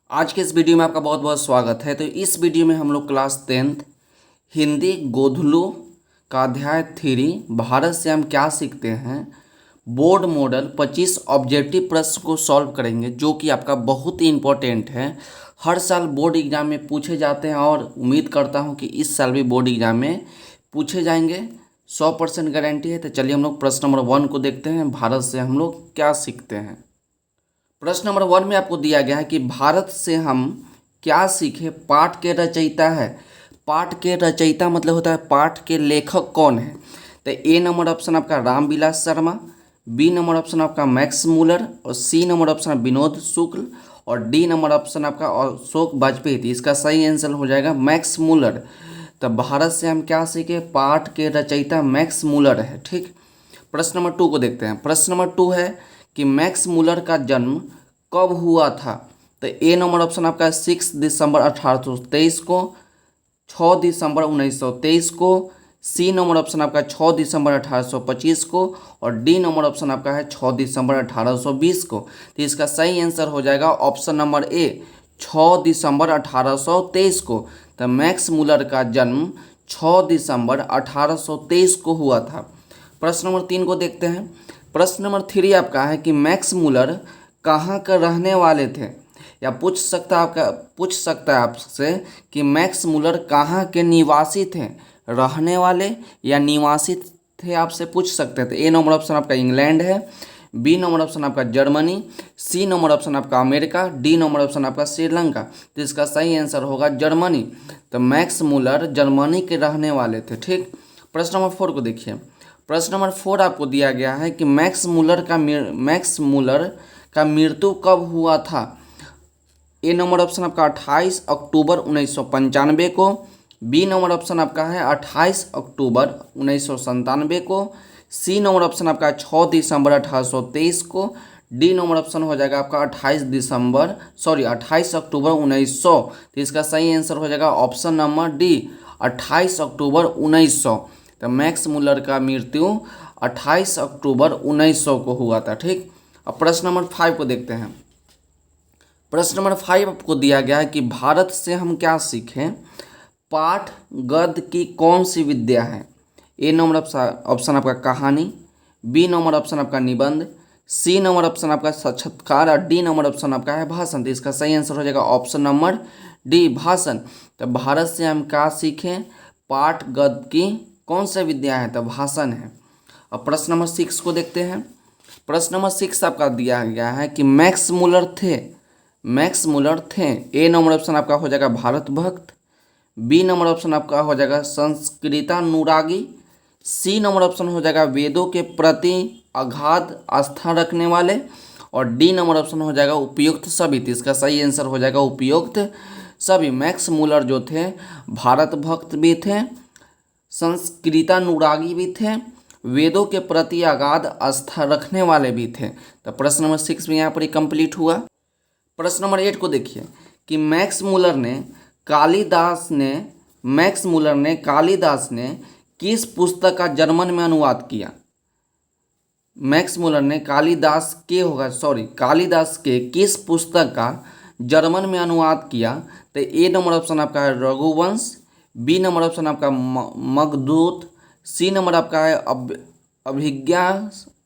आज के इस वीडियो में आपका बहुत बहुत स्वागत है। तो इस वीडियो में हम लोग क्लास 10th हिंदी गोधलू का अध्याय 3 भारत से हम क्या सीखते हैं बोर्ड मॉडल 25 ऑब्जेक्टिव प्रश्न को सॉल्व करेंगे, जो कि आपका बहुत ही इम्पोर्टेंट है। हर साल बोर्ड एग्जाम में पूछे जाते हैं और उम्मीद करता हूं कि इस साल भी बोर्ड एग्जाम में पूछे जाएंगे। 100% गारंटी है। तो चलिए हम लोग प्रश्न नंबर 1 को देखते हैं, भारत से हम लोग क्या सीखते हैं। प्रश्न नंबर 1 में आपको दिया गया है कि भारत से हम क्या सीखे। पाठ के रचयिता है। पाठ के रचयिता मतलब होता है पाठ के लेखक कौन है। तो ए नंबर ऑप्शन आपका Ramvilas Sharma, B number option आपका मैक्स मूलर और C number option Vinod Shukla और डी नंबर ऑप्शन आपका अशोक वाजपेयी। तो इसका सही आंसर हो जाएगा मैक्स मूलर। तो भारत से हम क्या सीखे, पाठ के रचयिता मैक्स मूलर है। ठीक, प्रश्न नंबर 2 को देखते हैं। प्रश्न नंबर 2 है कि मैक्स मूलर का जन्म कब हुआ था। तो ए नंबर ऑप्शन आपका 6 दिसंबर 1823 को, 6 दिसंबर 1923 को, सी नंबर ऑप्शन आपका 6 दिसंबर 1825 को और डी नंबर ऑप्शन आपका है 6 दिसंबर 1820 को। तो इसका सही आंसर हो जाएगा ऑप्शन नंबर ए 6 दिसंबर 1823 को। तो मैक्स मूलर का जन्म 6 दिसंबर 1823 को हुआ था। प्रश्न नंबर 3 को देखते हैं। प्रश्न नंबर 3 आपका है कि मैक्स मूलर कहाँ के रहने वाले थे, या पूछ सकता है आपसे कि मैक्स मूलर कहाँ के निवासी थे, रहने वाले या निवासी थे, आपसे पूछ सकते थे। ए नंबर ऑप्शन आपका इंग्लैंड है, बी नंबर ऑप्शन आपका जर्मनी, सी नंबर ऑप्शन आपका अमेरिका, डी नंबर ऑप्शन आपका श्रीलंका। तो इसका सही आंसर होगा जर्मनी। तो मैक्स मूलर जर्मनी के रहने वाले थे। ठीक, प्रश्न नंबर 4 को देखिए। प्रश्न नंबर 4 आपको दिया गया है कि मैक्स मूलर का मृत्यु कब हुआ था। ए नंबर ऑप्शन आपका 28 अक्टूबर 1995 को, बी नंबर ऑप्शन आपका है 28 अक्टूबर 1997 को, सी नंबर ऑप्शन आपका 6 दिसंबर 1823 को, डी नंबर ऑप्शन हो जाएगा आपका 28 अक्टूबर 1900। तो इसका सही आंसर हो जाएगा ऑप्शन नंबर डी 28 अक्टूबर 1900। तो मैक्स मूलर का मृत्यु 28 अक्टूबर 1900 को हुआ था। ठीक, अब प्रश्न नंबर 5 को देखते हैं। प्रश्न नंबर 5 आपको दिया गया है कि भारत से हम क्या सीखें। पाठ गद्य की कौन सी विद्या है। ए नंबर ऑप्शन आपका कहानी, बी नंबर ऑप्शन आपका निबंध, सी नंबर ऑप्शन आपका साक्षात्कार और डी नंबर ऑप्शन आपका है भाषण। तो इसका सही आंसर हो जाएगा ऑप्शन नंबर डी भाषण। तो भारत से हम क्या सीखें, पाठ गद्य की कौन सी विद्या है, तो भाषण है। अब प्रश्न नंबर 6 को देखते हैं। प्रश्न नंबर 6 आपका दिया गया है कि मैक्स मूलर थे। ए नंबर ऑप्शन आपका हो जाएगा भारत भक्त, बी नंबर ऑप्शन आपका हो जाएगा संस्कृतानुरागी, सी नंबर ऑप्शन हो जाएगा वेदों के प्रति अगाध आस्था रखने वाले और डी नंबर ऑप्शन हो जाएगा उपयुक्त सभी। तो इसका सही आंसर हो जाएगा उपयुक्त सभी। मैक्स मूलर जो थे भारत भक्त भी थे, संस्कृतानुरागी भी थे, वेदों के प्रति अगाध आस्था रखने वाले भी थे। तो प्रश्न नंबर 6 भी यहाँ पर ही कंप्लीट हुआ। प्रश्न नंबर 8 को देखिए कि मैक्स मूलर ने कालिदास ने किस पुस्तक का जर्मन में अनुवाद किया। मैक्स मूलर ने कालिदास के किस पुस्तक का जर्मन में अनुवाद किया। तो ए नंबर ऑप्शन आपका है रघुवंश, बी नंबर ऑप्शन आपका मगधूत, सी नंबर आपका है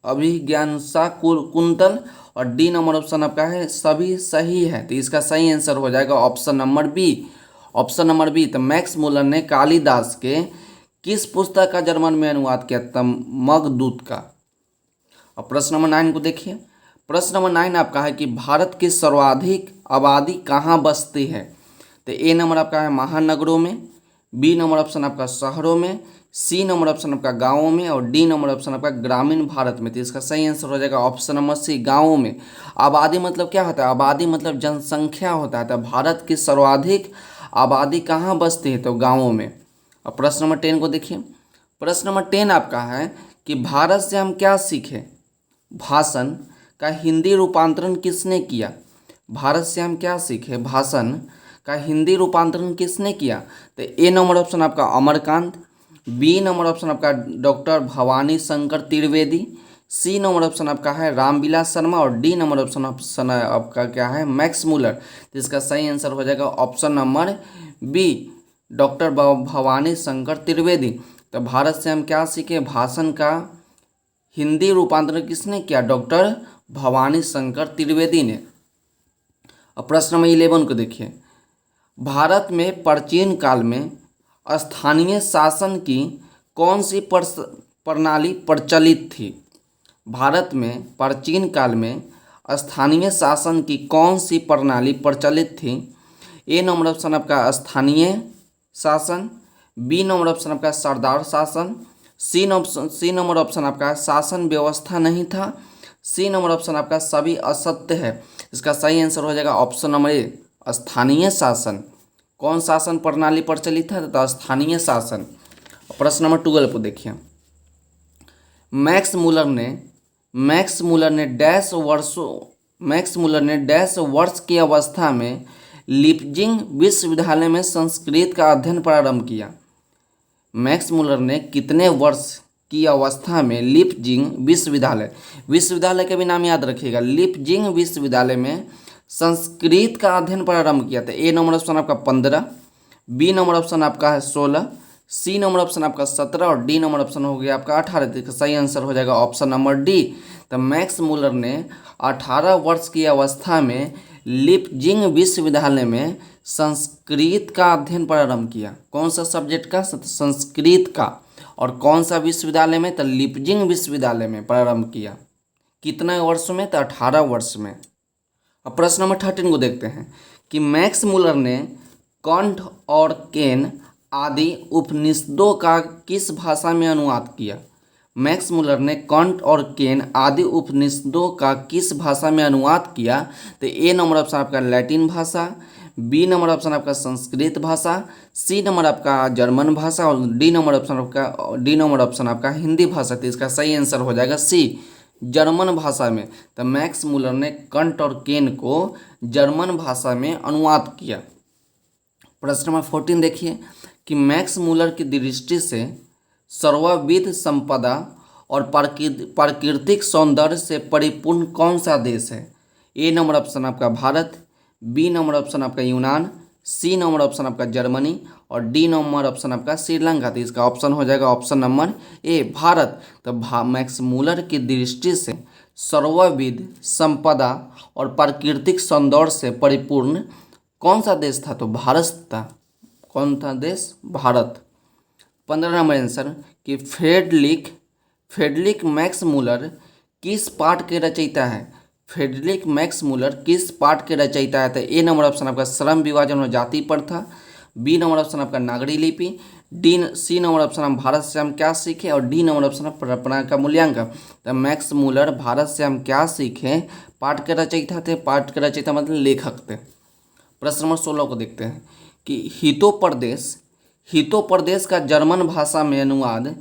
अभिज्ञानसा कुंतल और डी नंबर ऑप्शन आपका है सभी सही है। तो इसका सही आंसर हो जाएगा ऑप्शन नंबर बी। तो मैक्स मूलर ने कालिदास के किस पुस्तक का जर्मन में अनुवाद किया था, मगधूत का। और प्रश्न नंबर 9 को देखिए। प्रश्न नंबर 9 आपका है कि भारत की सर्वाधिक आबादी कहाँ बसती है। तो ए नंबर आपका है महानगरों में, बी नंबर ऑप्शन आपका शहरों में, सी नंबर ऑप्शन आपका गाँवों में और डी नंबर ऑप्शन आपका ग्रामीण भारत में। तो इसका सही आंसर हो जाएगा ऑप्शन नंबर सी गाँवों में। आबादी मतलब क्या होता है, आबादी मतलब जनसंख्या होता है। तो भारत की सर्वाधिक आबादी कहाँ बसती है, तो गाँवों में। अब प्रश्न नंबर 10 को देखिए। प्रश्न नंबर 10 आपका है कि भारत से हम क्या सीखे। भाषण का हिंदी रूपांतरण किसने किया। भारत से हम क्या सीखे, भाषण का हिंदी रूपांतरण किसने किया। तो ए नंबर ऑप्शन आपका अमरकांत, बी नंबर ऑप्शन आपका doctor Bhawani Shankar Trivedi, C number option आपका है रामविलास शर्मा और डी नंबर ऑप्शन आपका क्या है मैक्स मूलर। तो इसका सही आंसर हो जाएगा option number B doctor Bhawani Shankar Trivedi. तो भारत से हम क्या सीखे, भाषण का हिंदी रूपांतरण किसने किया, डॉक्टर भवानी शंकर त्रिवेदी ने। अब प्रश्न नंबर 11 को देखिए, भारत में प्राचीन काल में स्थानीय शासन की कौन सी प्रणाली प्रचलित थी। भारत में प्राचीन काल में स्थानीय शासन की कौन सी प्रणाली प्रचलित थी। ए नंबर ऑप्शन आपका स्थानीय शासन, बी नंबर ऑप्शन आपका सरदार शासन, सी नंबर ऑप्शन आपका शासन व्यवस्था नहीं था, सी नंबर ऑप्शन आपका सभी असत्य है। इसका सही आंसर हो जाएगा ऑप्शन नंबर ए स्थानीय शासन। कौन शासन प्रणाली प्रचलित है, तो स्थानीय शासन। प्रश्न नंबर 12 को देखिए, मैक्स मूलर ने डैश वर्ष की अवस्था में लिपजिंग विश्वविद्यालय में संस्कृत का अध्ययन प्रारंभ किया। मैक्स मूलर ने कितने वर्ष की अवस्था में लिपजिंग विश्वविद्यालय का भी नाम याद रखिएगा, लिपजिंग विश्वविद्यालय में संस्कृत का अध्ययन प्रारंभ किया था। ए नंबर ऑप्शन आपका 15, बी नंबर ऑप्शन आपका है 16, सी नंबर ऑप्शन आपका 17 और डी नंबर ऑप्शन हो गया आपका 18। तो सही आंसर हो जाएगा ऑप्शन नंबर डी। तो मैक्स मूलर ने 18 वर्ष की अवस्था में लिपजिंग विश्वविद्यालय में संस्कृत का अध्ययन प्रारंभ किया। कौन सा सब्जेक्ट का, संस्कृत का। और कौन सा विश्वविद्यालय में, तो लिपजिंग विश्वविद्यालय में प्रारंभ किया। कितने वर्ष में, तो 18 वर्ष में। अब प्रश्न नंबर 13 को देखते हैं कि मैक्स मूलर ने कंठ और केन आदि उपनिषदों का किस भाषा में अनुवाद किया। मैक्स मूलर ने कंठ और केन आदि उपनिषदों का किस भाषा में अनुवाद किया। तो ए नंबर ऑप्शन आपका लैटिन भाषा, बी नंबर ऑप्शन आपका संस्कृत भाषा, सी नंबर आपका जर्मन भाषा और डी नंबर ऑप्शन आपका हिंदी भाषा। तो इसका सही आंसर हो जाएगा सी जर्मन भाषा में। तो मैक्स मूलर ने कंठ और केन को जर्मन भाषा में अनुवाद किया। प्रश्न नंबर 14 देखिए कि मैक्स मूलर की दृष्टि से सर्वविध संपदा और प्राकृतिक सौंदर्य से परिपूर्ण कौन सा देश है। ए नंबर ऑप्शन आपका भारत, बी नंबर ऑप्शन आपका यूनान, सी नंबर ऑप्शन आपका जर्मनी और डी नंबर ऑप्शन आपका श्रीलंका। तो इसका ऑप्शन हो जाएगा ऑप्शन नंबर ए भारत। तो मैक्स मूलर की दृष्टि से सर्वविध संपदा और प्राकृतिक सौंदर्य से परिपूर्ण कौन सा देश था, तो भारत था। कौन था देश, भारत। 15 नंबर आंसर कि फ्रेडरिक मैक्स मूलर किस पाठ के रचयिता है। फ्रेडरिक मैक्स मूलर किस पाठ के रचयिता है। तो ए नंबर ऑप्शन आपका श्रम विभाजन और जाति प्रथा, बी नंबर ऑप्शन आपका नागरी लिपि, सी नंबर ऑप्शन हम भारत से हम क्या सीखे और डी नंबर ऑप्शन परंपरा का मूल्यांकन। तो मैक्स मूलर भारत से हम क्या सीखे पाठ के रचयिता थे। पाठ के रचयिता मतलब लेखक थे। प्रश्न नंबर 16 को देखते हैं कि हितोपदेश का जर्मन भाषा में अनुवाद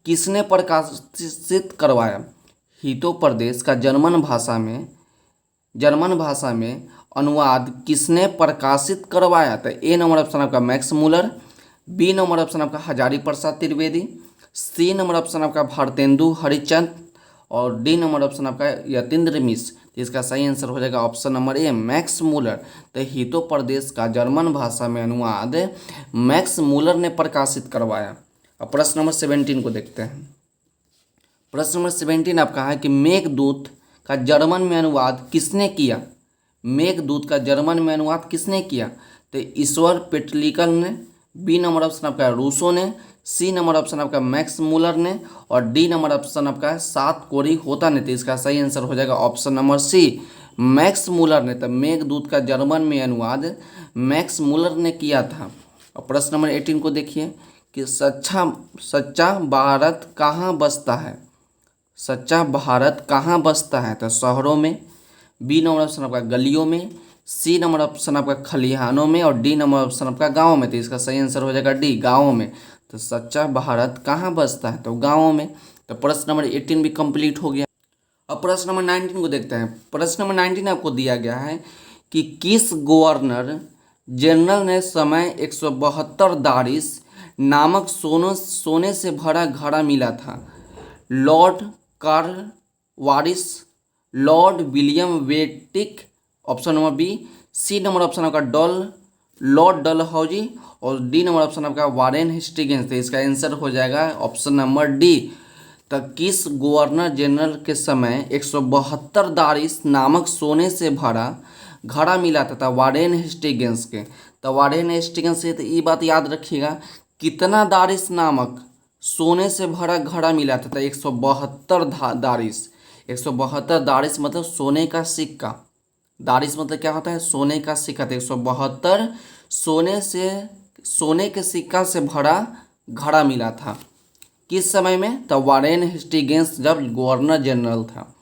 किसने प्रकाशित करवाया। हितोपदेश का जर्मन भाषा में अनुवाद किसने प्रकाशित करवाया। तो ए नंबर ऑप्शन आपका Max Muller, B number option आपका Hazari Prasad Trivedi, C number option आपका भारतेंदु हरिचंद और डी नंबर ऑप्शन आपका यतीन्द्र मिश्र। तो इसका सही आंसर हो जाएगा option number A Max Muller. तो हितोपदेश का जर्मन भाषा में अनुवाद मैक्स मूलर ने प्रकाशित करवाया। अब प्रश्न नंबर 17 को देखते हैं। प्रश्न नंबर 17 आपका है कि मेघदूत का जर्मन में अनुवाद किसने किया। मेघदूत का जर्मन में अनुवाद किसने किया। तो ईश्वर पेटलिकल ने, बी नंबर ऑप्शन आपका रूसो ने, सी नंबर ऑप्शन आपका मैक्स मूलर ने और डी नंबर ऑप्शन आपका सात कोरी होता ने। तो इसका सही आंसर हो जाएगा option number C Max Muller ने। तो मेघदूत का जर्मन में अनुवाद मैक्स मूलर ने किया था। और प्रश्न नंबर 18 को देखिए कि सच्चा भारत कहाँ बसता है। सच्चा भारत कहाँ बसता है। तो शहरों में, बी नंबर ऑप्शन आपका गलियों में, सी नंबर ऑप्शन आपका खलिहानों में और डी नंबर ऑप्शन आपका गाँव में। तो इसका सही आंसर हो जाएगा डी गाँव में। तो सच्चा भारत कहाँ बसता है, तो गाँवों में। तो प्रश्न नंबर 18 भी कंप्लीट हो गया। अब प्रश्न नंबर 19 को देखते हैं। प्रश्न नंबर 19 आपको दिया गया है कि किस गवर्नर जनरल ने समय 172 दारिस नामक सोने से भरा घड़ा मिला था। लॉर्ड वारिस, लॉर्ड विलियम वेटिक option number B, C number option आपका लॉर्ड डलहौजी और डी नंबर ऑप्शन आपका वारेन हेस्टिंग्स। तो इसका आंसर हो जाएगा ऑप्शन नंबर डी। तो किस गवर्नर जनरल के समय 172 दारिस नामक सोने से भरा घड़ा मिला था वारेन हेस्टिंग्स के। तो वारेन हेस्टिंग्स से तो ये बात याद रखिएगा, कितना दारिस नामक सोने से भरा घड़ा मिला था 172 दारिस। 172 दारिस मतलब सोने का सिक्का। दारिस मतलब क्या होता है? सोने का सिक्का। तो 172 सोने के सिक्का से भरा घड़ा मिला था किस समय में? तो वारेन हेस्टिंग्स जब गवर्नर जनरल था।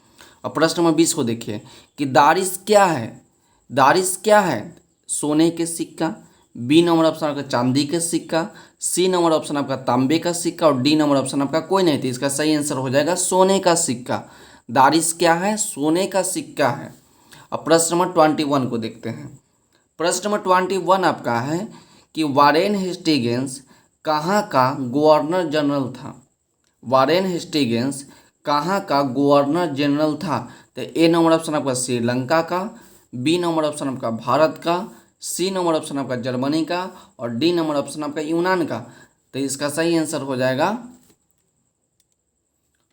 अब प्रश्न नंबर 20 को देखिए कि दारिस क्या है? दारिस क्या है? सोने के सिक्का, बी नंबर ऑप्शन आपका चांदी का सिक्का, सी नंबर ऑप्शन आपका तांबे का सिक्का और डी नंबर ऑप्शन आपका कोई नहीं। तो इसका सही आंसर हो जाएगा सोने का सिक्का। दारिस क्या है? सोने का सिक्का है। अब प्रश्न नंबर 21 को देखते हैं। प्रश्न नंबर 21 आपका है कि वारेन हेस्टिंग्स कहाँ का गवर्नर जनरल था? वारेन हेस्टिंग्स कहाँ का गवर्नर जनरल था? तो ए नंबर ऑप्शन आपका श्रीलंका का, बी नंबर ऑप्शन आपका भारत का, सी नंबर ऑप्शन आपका जर्मनी का और डी नंबर ऑप्शन आपका यूनान का। तो इसका सही आंसर हो जाएगा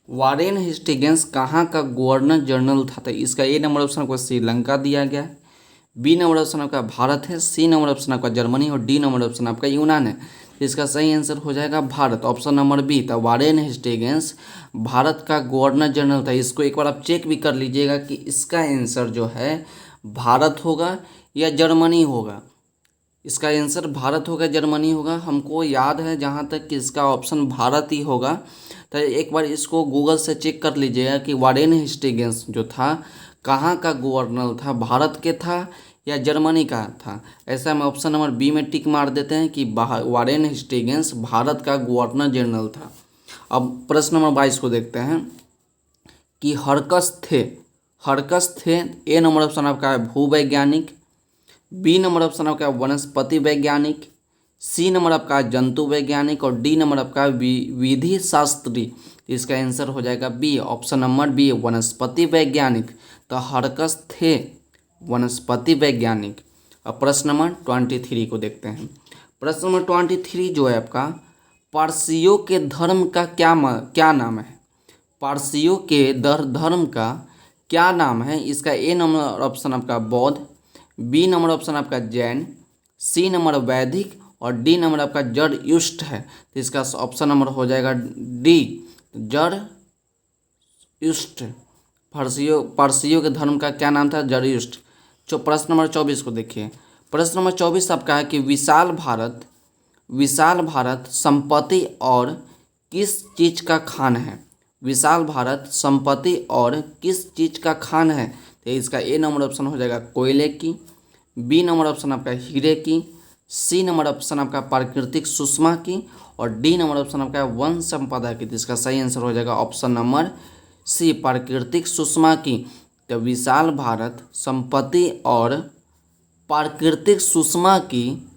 वारेन हेस्टिंग्स कहाँ का गवर्नर जनरल था। तो इसका ए नंबर ऑप्शन आपको श्रीलंका दिया गया है, बी नंबर ऑप्शन आपका भारत है, सी नंबर ऑप्शन आपका जर्मनी और डी नंबर ऑप्शन आपका यूनान है। तो इसका सही आंसर हो जाएगा भारत, ऑप्शन नंबर बी। तो वारेन हेस्टिंग्स भारत का गवर्नर जनरल था। इसको एक बार आप चेक भी कर लीजिएगा कि इसका आंसर जो है भारत होगा या जर्मनी होगा। इसका आंसर भारत होगा जर्मनी होगा, हमको याद है जहाँ तक कि इसका ऑप्शन भारत ही होगा। तो एक बार इसको गूगल से चेक कर लीजिएगा कि वारेन हेस्टिंग्स जो था कहाँ का गवर्नर था, भारत के था या जर्मनी का था। ऐसा हम ऑप्शन नंबर बी में टिक मार देते हैं कि वारेन हेस्टिंग्स भारत का गवर्नर जनरल था। अब प्रश्न नंबर 22 को देखते हैं कि हरकस थे ए नंबर ऑप्शन आपका है भूवैज्ञानिक, बी नंबर ऑप्शन आपका वनस्पति वैज्ञानिक, सी नंबर आपका जंतु वैज्ञानिक और डी नंबर आपका विधि शास्त्री। इसका आंसर हो जाएगा बी, ऑप्शन नंबर बी वनस्पति वैज्ञानिक। तो हरकस थे वनस्पति वैज्ञानिक। अब प्रश्न नंबर 23 को देखते हैं। प्रश्न नंबर 23 जो है आपका पारसियों के धर्म का क्या नाम है? पारसियों के धर्म का क्या नाम है? इसका ए नंबर ऑप्शन आपका बौद्ध, बी नंबर ऑप्शन आपका जैन, सी नंबर वैदिक और डी नंबर आपका जरयुष्ट है। तो इसका ऑप्शन नंबर हो जाएगा डी, जरयुष्ट। पारसियों के धर्म का क्या नाम था? जरयुष्ट। प्रश्न नंबर 24 को देखिए। प्रश्न नंबर 24 आपका है कि विशाल भारत संपत्ति और किस चीज का खान है? विशाल भारत संपत्ति और किस चीज का खान है? तो इसका ए नंबर ऑप्शन हो जाएगा कोयले की, बी नंबर ऑप्शन आपका हीरे की, सी नंबर ऑप्शन आपका प्राकृतिक सुषमा की और डी नंबर ऑप्शन आपका वन संपदा की। तो इसका सही आंसर हो जाएगा ऑप्शन नंबर सी, प्राकृतिक सुषमा की। तो विशाल भारत संपत्ति और प्राकृतिक सुषमा की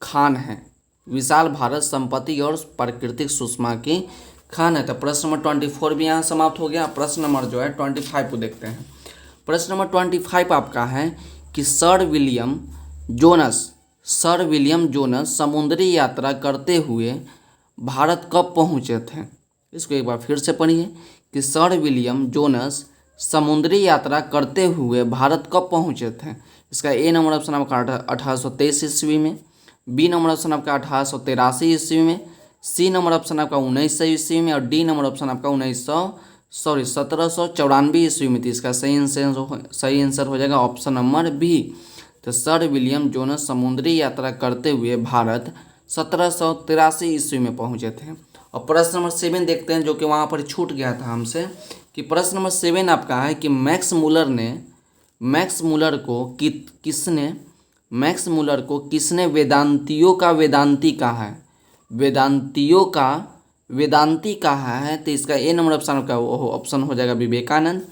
खान है। विशाल भारत संपत्ति और प्राकृतिक सुषमा की खान है। तो प्रश्न नंबर 24 भी यहाँ समाप्त हो गया। प्रश्न नंबर जो है 25 को देखते हैं। प्रश्न नंबर 25 आपका है कि सर विलियम जोनस समुद्री यात्रा करते हुए भारत कब पहुँचे थे? इसको एक बार फिर से पढ़िए कि सर विलियम जोनस समुद्री यात्रा करते हुए भारत कब पहुँचे थे? इसका ए नंबर ऑप्शन आपका 1823 ईस्वी में, बी नंबर ऑप्शन आपका 1883 ईस्वी में, सी नंबर ऑप्शन आपका 1900 ईस्वी में और डी नंबर ऑप्शन आपका 1794 ईस्वी में। तो इसका सही आंसर हो जाएगा ऑप्शन नंबर बी। तो सर विलियम जोनस समुद्री यात्रा करते हुए भारत 1783 ईस्वी में पहुंचे थे। और प्रश्न नंबर 7 देखते हैं जो कि वहाँ पर छूट गया था हमसे, कि प्रश्न नंबर 7 आपका है कि मैक्स मूलर को किसने वेदांतियों का वेदांती कहा है? वेदांतियों का वेदांती कहा है। तो इसका ए नंबर ऑप्शन आपका ऑप्शन हो जाएगा विवेकानंद,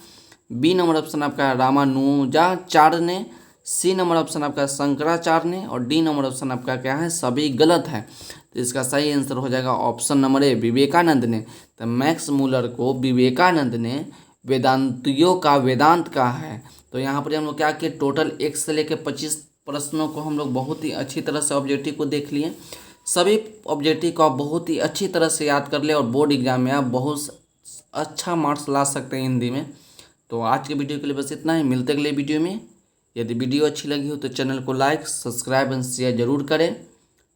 बी नंबर ऑप्शन आपका रामानुजाचार्य ने, सी नंबर ऑप्शन आपका शंकराचार्य ने और डी नंबर ऑप्शन आपका क्या है? सभी गलत है। तो इसका सही आंसर हो जाएगा ऑप्शन नंबर ए विवेकानंद ने। तो मैक्स मूलर को विवेकानंद ने वेदांतियों का वेदांत का है। तो यहाँ पर हम लोग क्या किए, टोटल 1 से लेकर 25 प्रश्नों को हम लोग बहुत ही अच्छी तरह से ऑब्जेक्टिव को देख लिए। सभी ऑब्जेक्टिव को आप बहुत ही अच्छी तरह से याद कर ले और बोर्ड एग्जाम में आप बहुत अच्छा मार्क्स ला सकते हैं हिंदी में। तो आज के वीडियो के लिए बस इतना ही, मिलते अगले वीडियो में। यदि वीडियो अच्छी लगी हो तो चैनल को लाइक, सब्सक्राइब एंड शेयर जरूर करें।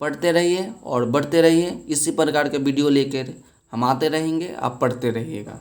पढ़ते रहिए और बढ़ते रहिए। इसी प्रकार के वीडियो लेकर हम आते रहेंगे, आप पढ़ते रहिएगा।